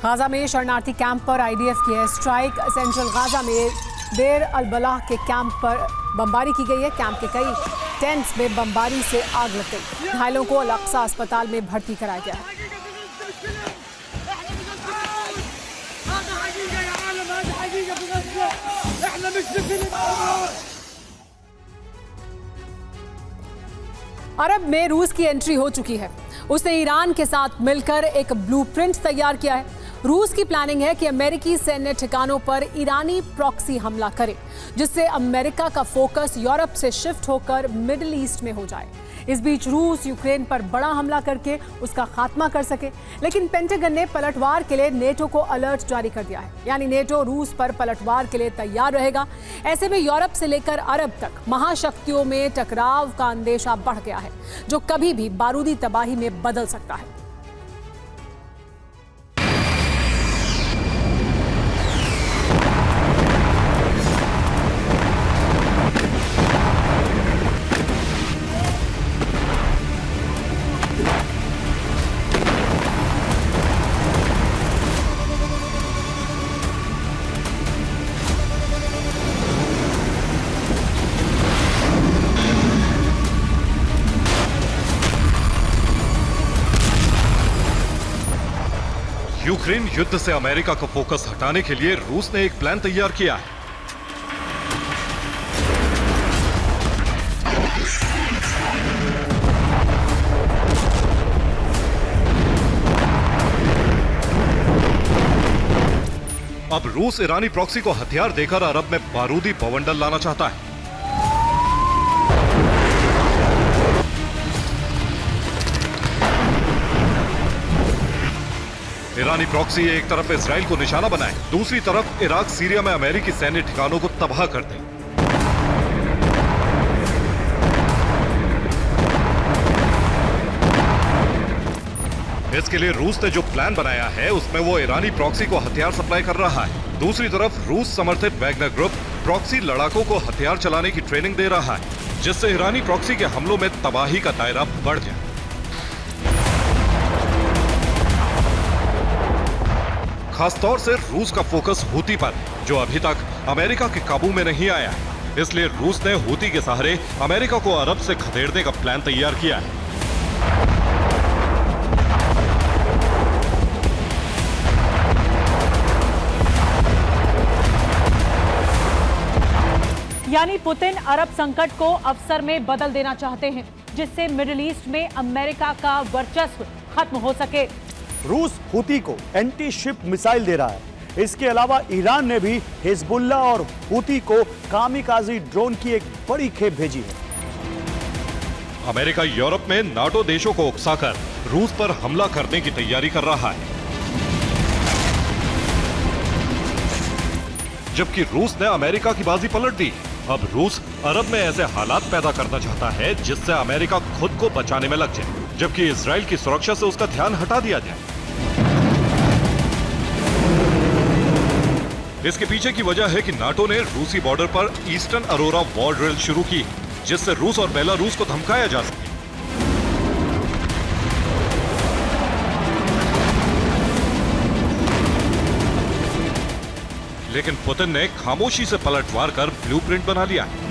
Gaza में शरणार्थी camp पर आईडीएफ की है स्ट्राइक। सेंट्रल गाजा में देर अल-बलाह के कैंप पर बमबारी की गई है। कैंप के कई टेंट्स में बमबारी से आग लग गई। घायलों को अल-अक्सा अस्पताल में भर्ती कराया गया है। अरब में रूस की एंट्री हो चुकी है। उसने ईरान के साथ मिलकर एक ब्लूप्रिंट तैयार किया है। रूस की प्लानिंग है कि अमेरिकी सैन्य ठिकानों पर ईरानी प्रॉक्सी हमला करे, जिससे अमेरिका का फोकस यूरोप से शिफ्ट होकर मिडिल ईस्ट में हो जाए। इस बीच रूस यूक्रेन पर बड़ा हमला करके उसका खात्मा कर सके, लेकिन पेंटागन ने पलटवार के लिए नेटो को अलर्ट जारी कर दिया है। यानी नेटो रूस पर पलटवार के लिए तैयार रहेगा। ऐसे में यूरोप से लेकर अरब तक महाशक्तियों में टकराव का अंदेशा बढ़ गया है, जो कभी भी बारूदी तबाही में बदल सकता है। यूक्रेन युद्ध से अमेरिका का फोकस हटाने के लिए रूस ने एक प्लान तैयार किया है। अब रूस ईरानी प्रॉक्सी को हथियार देकर अरब में बारूदी बवंडर लाना चाहता है। ईरानी प्रॉक्सी एक तरफ इजराइल को निशाना बनाए, दूसरी तरफ इराक सीरिया में अमेरिकी सैन्य ठिकानों को तबाह कर दे। इसके लिए रूस ने जो प्लान बनाया है उसमें वो ईरानी प्रॉक्सी को हथियार सप्लाई कर रहा है। दूसरी तरफ रूस समर्थित वैगनर ग्रुप प्रॉक्सी लड़ाकों को हथियार चलाने की ट्रेनिंग दे रहा है, जिससे ईरानी प्रॉक्सी के हमलों में तबाही का दायरा बढ़ जाए। खासतौर से रूस का फोकस हूती पर, जो अभी तक अमेरिका के काबू में नहीं आया है। इसलिए रूस ने हूती के सहारे अमेरिका को अरब से खदेड़ने का प्लान तैयार किया है। यानी पुतिन अरब संकट को अवसर में बदल देना चाहते हैं, जिससे मिडिल ईस्ट में अमेरिका का वर्चस्व खत्म हो सके। रूस हूती को एंटी शिप मिसाइल दे रहा है। इसके अलावा ईरान ने भी हिजबुल्लाह और हूती को कामिकाजी ड्रोन की एक बड़ी खेप भेजी है। अमेरिका यूरोप में नाटो देशों को उकसाकर रूस पर हमला करने की तैयारी कर रहा है, जबकि रूस ने अमेरिका की बाजी पलट दी। अब रूस अरब में ऐसे हालात पैदा करना चाहता है जिससे अमेरिका खुद को बचाने में लग जाए, जबकि इजराइल की सुरक्षा से उसका ध्यान हटा दिया जाए। इसके पीछे की वजह है कि नाटो ने रूसी बॉर्डर पर ईस्टर्न अरोरा वॉर ड्रिल शुरू की, जिससे रूस और बेलारूस को धमकाया जा सके। लेकिन पुतिन ने खामोशी से पलटवार कर ब्लूप्रिंट बना लिया है।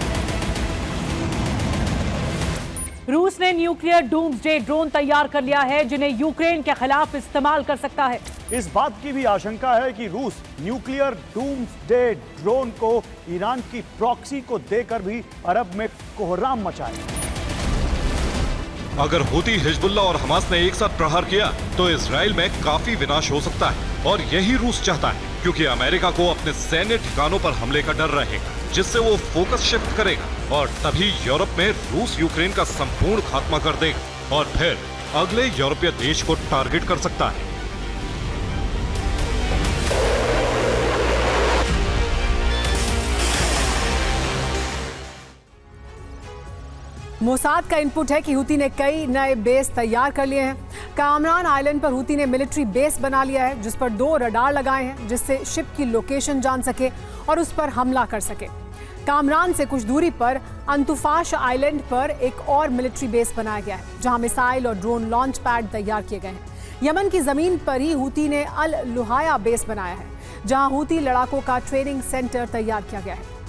रूस ने न्यूक्लियर डूम्सडे ड्रोन तैयार कर लिया है, जिन्हें यूक्रेन के खिलाफ इस्तेमाल कर सकता है। इस बात की भी आशंका है कि रूस न्यूक्लियर डूम्सडे ड्रोन को ईरान की प्रॉक्सी को देकर भी अरब में कोहराम मचाए। अगर हूती, हिजबुल्लाह और हमास ने एक साथ प्रहार किया तो इजराइल में काफी विनाश हो सकता है, और यही रूस चाहता है, क्योंकि अमेरिका को अपने सैन्य ठिकानों पर हमले का डर रहेगा, जिससे वो फोकस शिफ्ट करेगा और तभी यूरोप में रूस यूक्रेन का संपूर्ण खात्मा कर देगा और फिर अगले यूरोपीय देश को टारगेट कर सकता है। मोसाद का इनपुट है कि हूती ने कई नए बेस तैयार कर लिए हैं। कामरान आइलैंड पर हूती ने मिलिट्री बेस बना लिया है, जिस पर 2 रडार लगाए हैं, जिससे शिप की लोकेशन जान सके और उस पर हमला कर सके। कामरान से कुछ दूरी पर अंतुफाश आइलैंड पर एक और मिलिट्री बेस बनाया गया है, जहां मिसाइल और ड्रोन लॉन्च पैड तैयार किए गए हैं। यमन की जमीन पर ही हूती ने अल लुहाया बेस बनाया है, जहां हूती लड़ाकों का ट्रेनिंग सेंटर तैयार किया गया है।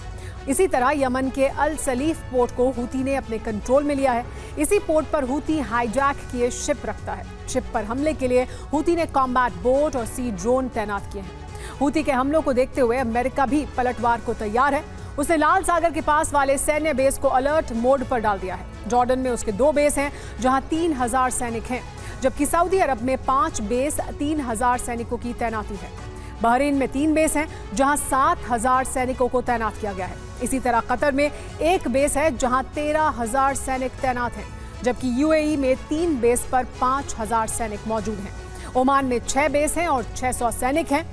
इसी तरह यमन के अल सलीफ पोर्ट को हूती ने अपने कंट्रोल में लिया है। इसी पोर्ट पर हूती हाईजैक किए शिप रखता है। शिप पर हमले के लिए हूती ने कॉम्बैट बोट और सी ड्रोन तैनात किए हैं। हूती के हमलों को देखते हुए अमेरिका भी पलटवार को तैयार है। उसने लाल सागर के पास वाले सैन्य बेस को अलर्ट मोड पर डाल दिया है। जॉर्डन में उसके 2 बेस हैं, जहां 3000 सैनिक हैं, जबकि सऊदी अरब में 5 बेस 3000 सैनिकों की तैनाती है। बहरीन में 3 बेस हैं, जहां 7000 सैनिकों को तैनात किया गया है। इसी तरह कतर में 1 बेस है, जहां 13000 सैनिक तैनात हैं, जबकि यूएई में 3 बेस पर 5000 सैनिक मौजूद हैं। ओमान में 6 बेस हैं और 600 सैनिक हैं।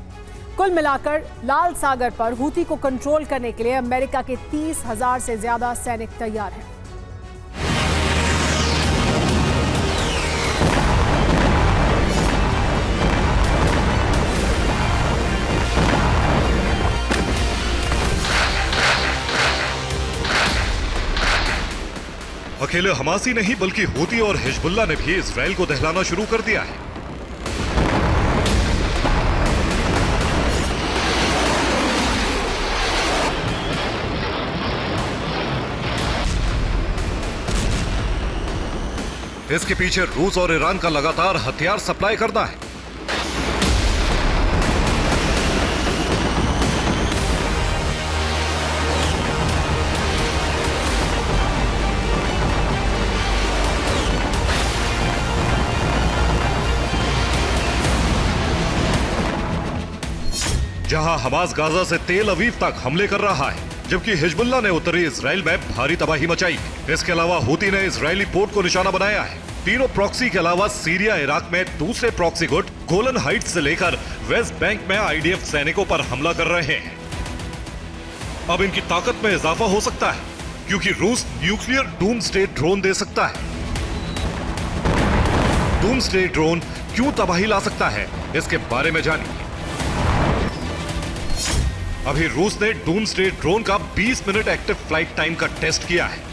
कुल मिलाकर लाल सागर पर हूती को कंट्रोल करने के लिए अमेरिका के 30,000 से ज्यादा सैनिक तैयार हैं। अकेले हमास ही नहीं बल्कि हूती और हिजबुल्लाह ने भी इजराइल को दहलाना शुरू कर दिया है। इसके पीछे रूस और ईरान का लगातार हथियार सप्लाई करना है। जहां हमास गाजा से तेल अवीव तक हमले कर रहा है, जबकि हिजबुल्लाह ने उत्तरी इजराइल में भारी तबाही मचाई। इसके अलावा हूती ने इजरायली पोर्ट को निशाना बनाया है। तीनों प्रॉक्सी के अलावा सीरिया इराक में दूसरे प्रॉक्सी गुट गोलन हाइट्स से लेकर वेस्ट बैंक में आईडीएफ सैनिकों पर हमला कर रहे हैं। अब इनकी ताकत में इजाफा हो सकता है, क्योंकि रूस न्यूक्लियर डूम्सडे ड्रोन दे सकता है। डूम्सडे ड्रोन क्यों तबाही ला सकता है, इसके बारे में जानिए। अभी रूस ने डूम्सडे ड्रोन का 20 मिनट एक्टिव फ्लाइट टाइम का टेस्ट किया है।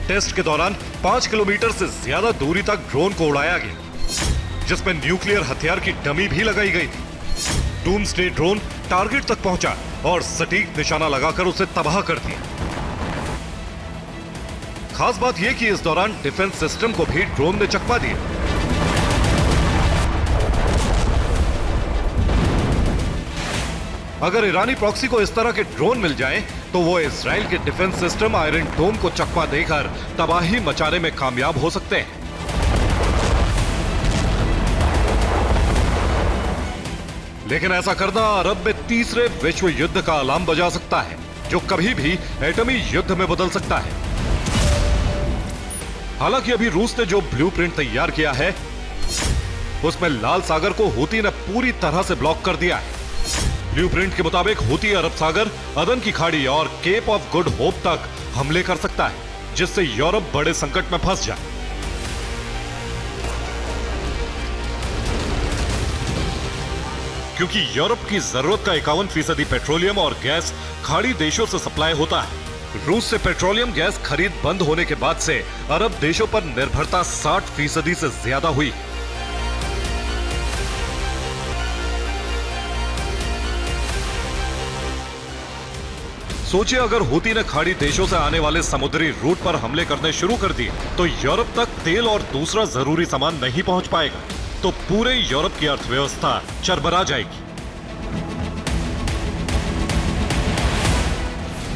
टेस्ट के दौरान 5 किलोमीटर से ज्यादा दूरी तक ड्रोन को उड़ाया गया, जिसमें न्यूक्लियर हथियार की डमी भी लगाई गई थी। डूम्सडे ड्रोन टारगेट तक पहुंचा और सटीक निशाना लगाकर उसे तबाह कर दिया। खास बात यह कि इस दौरान डिफेंस सिस्टम को भी ड्रोन ने चकमा दिया। अगर ईरानी प्रॉक्सी को इस तरह के ड्रोन मिल जाएं, तो वो इजराइल के डिफेंस सिस्टम आयरन डोम को चकमा देकर तबाही मचाने में कामयाब हो सकते हैं। लेकिन ऐसा करना अरब में तीसरे विश्व युद्ध का अलार्म बजा सकता है, जो कभी भी एटमी युद्ध में बदल सकता है। हालांकि अभी रूस ने जो ब्लूप्रिंट तैयार किया है, उसमें लाल सागर को हूती ने पूरी तरह से ब्लॉक कर दिया है। ब्लूप्रिंट के मुताबिक हूती अरब सागर, अदन की खाड़ी और केप ऑफ गुड होप तक हमले कर सकता है, जिससे यूरोप बड़े संकट में फंस जाए। क्योंकि यूरोप की जरूरत का 51% पेट्रोलियम और गैस खाड़ी देशों से सप्लाई होता है। रूस से पेट्रोलियम गैस खरीद बंद होने के बाद से अरब देशों पर निर्भरता 60% से ज्यादा हुई। सोचिए, अगर हूती ने खाड़ी देशों से आने वाले समुद्री रूट पर हमले करने शुरू कर दिए, तो यूरोप तक तेल और दूसरा जरूरी सामान नहीं पहुंच पाएगा, तो पूरे यूरोप की अर्थव्यवस्था चरमरा जाएगी।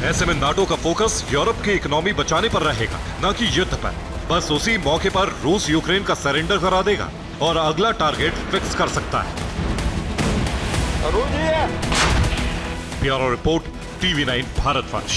ऐसे में नाटो का फोकस यूरोप की इकोनॉमी बचाने पर रहेगा, न कि युद्ध पर। बस उसी मौके पर रूस यूक्रेन का सरेंडर करा देगा और अगला टारगेट फिक्स कर सकता है। Bureau report, TV9 Bharatvarsh.